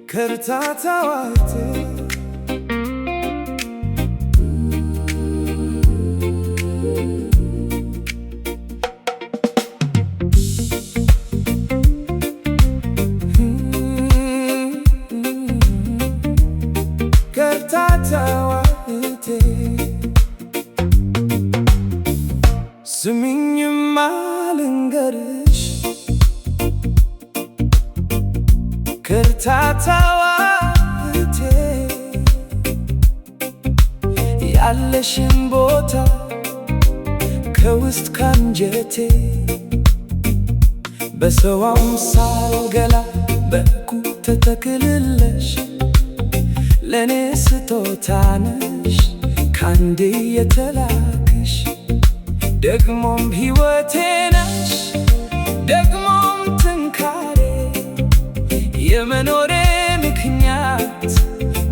ከርታታዋቴ ከርታታዋቴ ስሚኝማ ልንገርሽ ከርታታዋቴ ያለሽን ቦታ ከውስጥ ካንጀቴ በሰው አምሳል ገላ በሕጉ ተተክልለሽ ለኔ ስጦታ ነሽ ካንዴ የተላክሽ ደግሞም ሕይወቴ ነሽ ደግሞም ትንካሬ የመኖሬ ምክንያት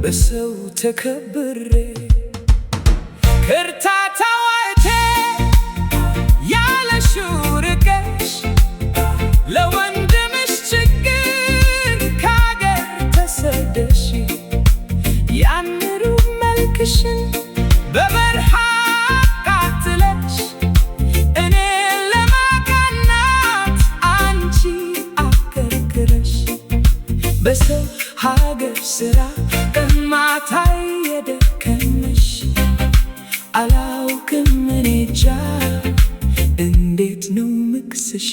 በሰው ተከብሬ ከርታታዋቴ ያለሽው ርቀሽ ለወንድምሽ ችግር ካገር ተሰደሽ ያንሩ መልክሽን በበረሃ አቃጥለሽ እኔን ለማቃናት አንቺ አከርክረሽ በሰው ሀገር ስራ ቀን ማታ የደከመሽ አላውቅም እኔ እንጃ እንዴት ነው ምክስሽ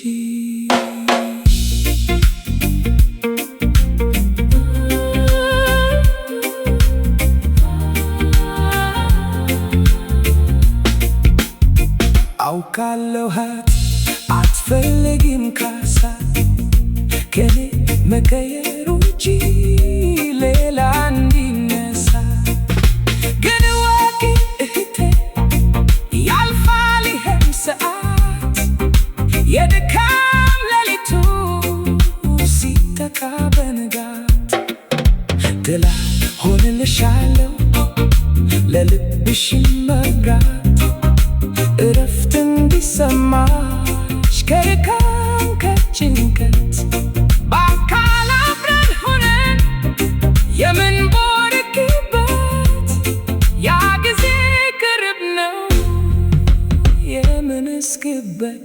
አውቃለሁ አትፈልጊም ካሳ ከኔ መቀየሩ እንጂ ሌላ እንዲነሳ ግን ወቂ እህቴ ያልፋል ይሄም ሰዓት የድካም ሌሊቱ ሲተካ በንጋት ጥላ ሆንልሻለሁ ለልብሽ መብራት እረፍት እንዲሰማሽ ከድካም ከጭንቀት በአካል አብረን ሆነን የምንቦርቅበት ያ ጊዜ ቅርብ ነው የምንስቅበት